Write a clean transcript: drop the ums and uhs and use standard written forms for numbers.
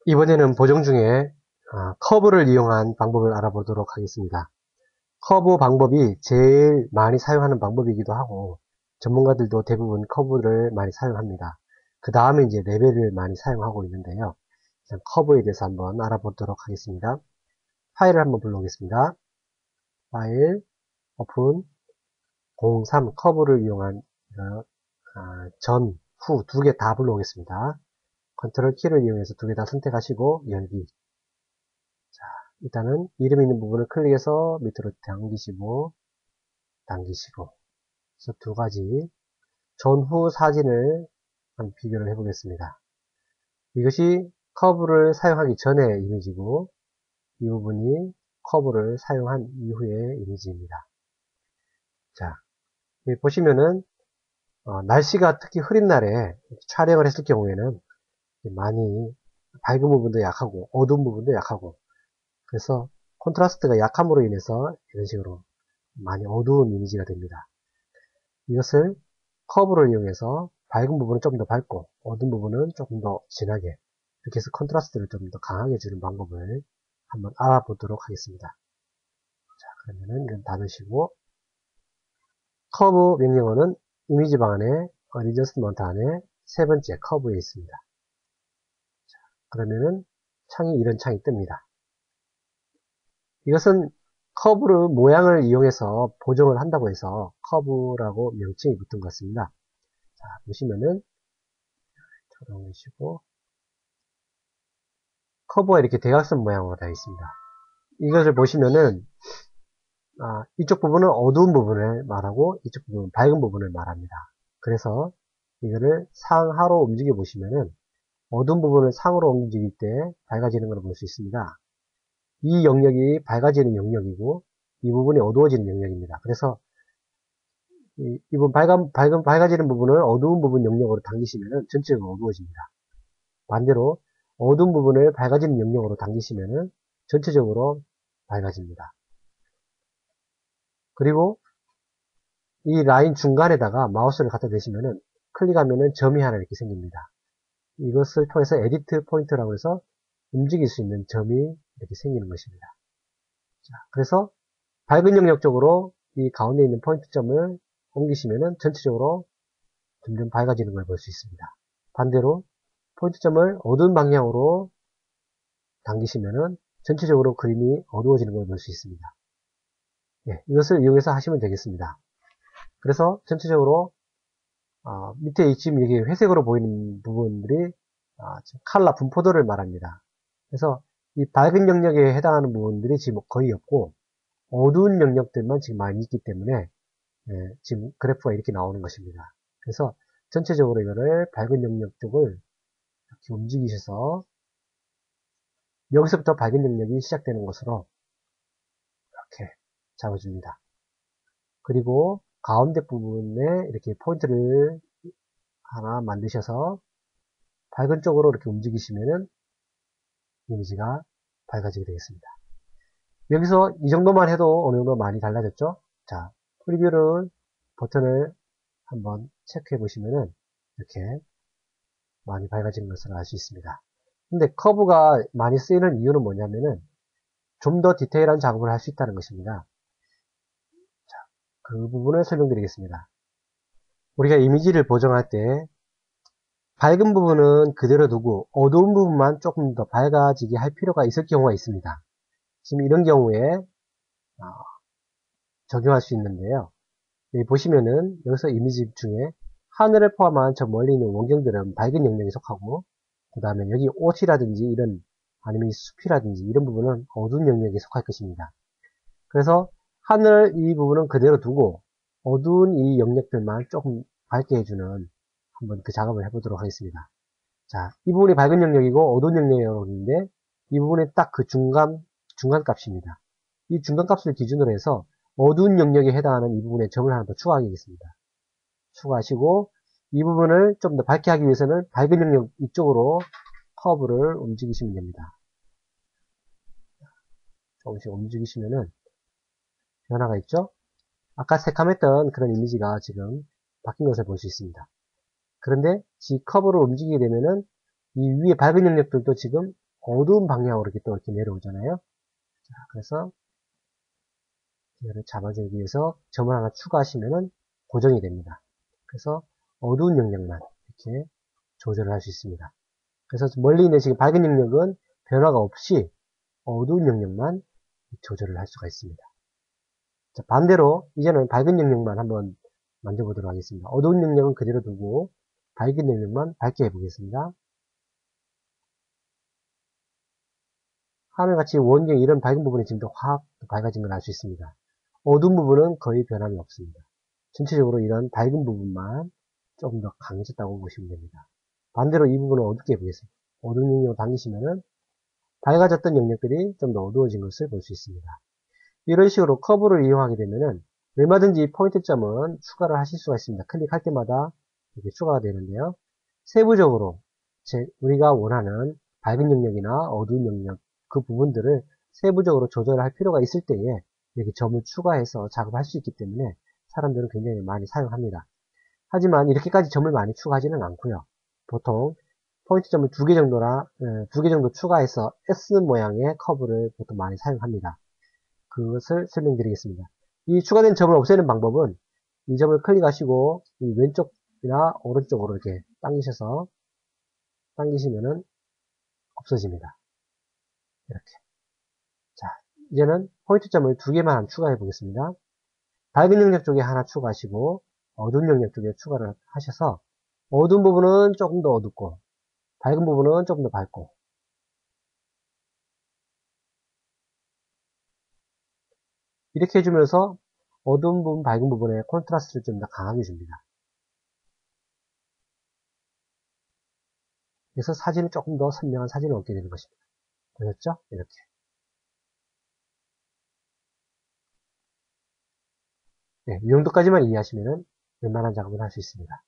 이번에는 보정 중에 커브를 이용한 방법을 알아보도록 하겠습니다. 커브 방법이 제일 많이 사용하는 방법이기도 하고 전문가들도 대부분 커브를 많이 사용합니다. 그 다음에 이제 레벨을 많이 사용하고 있는데요. 일단 커브에 대해서 한번 알아보도록 하겠습니다. 파일을 한번 불러오겠습니다. 파일, 오픈, 03 커브를 이용한 전, 후 두 개 다 불러오겠습니다. 컨트롤 키를 이용해서 두 개 다 선택하시고 열기. 일단은 이름 있는 부분을 클릭해서 밑으로 당기시고 그래서 두 가지 전후 사진을 한번 비교를 해보겠습니다. 이것이 커브를 사용하기 전의 이미지고 이 부분이 커브를 사용한 이후의 이미지입니다. 자, 여기 보시면은 날씨가 특히 흐린 날에 촬영을 했을 경우에는 많이 밝은 부분도 약하고 어두운 부분도 약하고 그래서 콘트라스트가 약함으로 인해서 이런 식으로 많이 어두운 이미지가 됩니다. 이것을 커브를 이용해서 밝은 부분은 좀 더 밝고 어두운 부분은 조금 더 진하게 이렇게 해서 컨트라스트를 좀 더 강하게 주는 방법을 한번 알아보도록 하겠습니다. 자, 그러면은 이건 닫으시고 커브 명령어는 이미지 방 안에 어드저스트먼트 안에 세 번째 커브에 있습니다. 자, 그러면은 창이 이런 창이 뜹니다. 이것은 커브를 모양을 이용해서 보정을 한다고 해서 커브라고 명칭이 붙은 것 같습니다. 자, 보시면은 초롱이시고 커브가 이렇게 대각선 모양으로 되어 있습니다. 이것을 보시면은 이쪽 부분은 어두운 부분을 말하고 이쪽 부분은 밝은 부분을 말합니다. 그래서 이거를 상하로 움직여 보시면은 어두운 부분을 상으로 움직일 때 밝아지는 걸 볼 수 있습니다. 이 영역이 밝아지는 영역이고 이 부분이 어두워지는 영역입니다. 그래서 이 부분 밝아지는 부분을 어두운 부분 영역으로 당기시면은 전체적으로 어두워집니다. 반대로 어두운 부분을 밝아지는 영역으로 당기시면은 전체적으로 밝아집니다. 그리고 이 라인 중간에다가 마우스를 갖다 대시면은 클릭하면은 점이 하나 이렇게 생깁니다. 이것을 통해서 에디트 포인트라고 해서 움직일 수 있는 점이 이렇게 생기는 것입니다. 자, 그래서 밝은 영역 쪽으로 이 가운데 있는 포인트점을 옮기시면은 전체적으로 점점 밝아지는 걸 볼 수 있습니다. 반대로 포인트점을 어두운 방향으로 당기시면은 전체적으로 그림이 어두워지는 걸 볼 수 있습니다. 예, 이것을 이용해서 하시면 되겠습니다. 그래서 전체적으로 밑에 지금 이게 회색으로 보이는 부분들이 지금 칼라 분포도를 말합니다. 그래서 이 밝은 영역에 해당하는 부분들이 지금 거의 없고 어두운 영역들만 지금 많이 있기 때문에 지금 그래프가 이렇게 나오는 것입니다. 그래서 전체적으로 이거를 밝은 영역 쪽을 이렇게 움직이셔서 여기서부터 밝은 영역이 시작되는 것으로 이렇게 잡아줍니다. 그리고 가운데 부분에 이렇게 포인트를 하나 만드셔서 밝은 쪽으로 이렇게 움직이시면은 이미지가 밝아지게 되겠습니다. 여기서 이 정도만 해도 어느 정도 많이 달라졌죠? 자, 프리뷰를 버튼을 한번 체크해 보시면은 이렇게 많이 밝아지는 것을 알 수 있습니다. 근데 커브가 많이 쓰이는 이유는 뭐냐면은 좀 더 디테일한 작업을 할 수 있다는 것입니다. 자, 그 부분을 설명드리겠습니다. 우리가 이미지를 보정할 때 밝은 부분은 그대로 두고 어두운 부분만 조금 더 밝아지게 할 필요가 있을 경우가 있습니다. 지금 이런 경우에 적용할 수 있는데요. 여기 보시면은 여기서 이미지 중에 하늘을 포함한 저 멀리 있는 원경들은 밝은 영역에 속하고 그 다음에 여기 옷이라든지 이런 아니면 숲이라든지 이런 부분은 어두운 영역에 속할 것입니다. 그래서 하늘 이 부분은 그대로 두고 어두운 이 영역들만 조금 밝게 해주는 한번 그 작업을 해보도록 하겠습니다. 자, 이 부분이 밝은 영역이고 어두운 영역인데 이 부분이 딱 그 중간 값입니다. 이 중간 값을 기준으로 해서 어두운 영역에 해당하는 이 부분에 점을 하나 더 추가하겠습니다. 추가하시고 이 부분을 좀 더 밝게 하기 위해서는 밝은 영역 이쪽으로 커브를 움직이시면 됩니다. 조금씩 움직이시면은 변화가 있죠? 아까 새카맸던 그런 이미지가 지금 바뀐 것을 볼 수 있습니다. 그런데 이 커브를 움직이게 되면은 이 위에 밝은 영역들도 지금 어두운 방향으로 이렇게 또 이렇게 내려오잖아요. 자, 그래서 이거를 잡아주기 위해서 점을 하나 추가하시면은 고정이 됩니다. 그래서 어두운 영역만 이렇게 조절을 할 수 있습니다. 그래서 멀리 있는 지금 밝은 영역은 변화가 없이 어두운 영역만 조절을 할 수가 있습니다. 자, 반대로 이제는 밝은 영역만 한번 만져보도록 하겠습니다. 어두운 영역은 그대로 두고 밝은 영역만 밝게 해보겠습니다. 하늘같이 원경 이런 밝은 부분이 지금 더 확 밝아진 걸 알 수 있습니다. 어두운 부분은 거의 변함이 없습니다. 전체적으로 이런 밝은 부분만 조금 더 강해졌다고 보시면 됩니다. 반대로 이 부분을 어둡게 해보겠습니다. 어두운 영역을 당기시면은 밝아졌던 영역들이 좀 더 어두워진 것을 볼 수 있습니다. 이런 식으로 커브를 이용하게 되면은 얼마든지 포인트점은 추가를 하실 수가 있습니다. 클릭할 때마다 이렇게 추가가 되는데요. 세부적으로 우리가 원하는 밝은 영역이나 어두운 영역 그 부분들을 세부적으로 조절할 필요가 있을 때에 이렇게 점을 추가해서 작업할 수 있기 때문에 사람들은 굉장히 많이 사용합니다. 하지만 이렇게까지 점을 많이 추가하지는 않고요. 보통 포인트점을 2개 정도나 2개 정도 추가해서 S 모양의 커브를 보통 많이 사용합니다. 그것을 설명드리겠습니다. 이 추가된 점을 없애는 방법은 이 점을 클릭하시고 이 왼쪽이나 오른쪽으로 이렇게 당기시면은 없어집니다. 이렇게. 자, 이제는 포인트점을 2개만 추가해 보겠습니다. 밝은 영역 쪽에 하나 추가하시고 어두운 영역 쪽에 추가를 하셔서 어두운 부분은 조금 더 어둡고 밝은 부분은 조금 더 밝고 이렇게 해주면서 어두운 부분, 밝은 부분의 콘트라스트를 좀 더 강하게 줍니다. 그래서 사진을 조금 더 선명한 사진을 얻게 되는 것입니다. 보셨죠? 이렇게. 네, 이 정도까지만 이해하시면 웬만한 작업을 할 수 있습니다.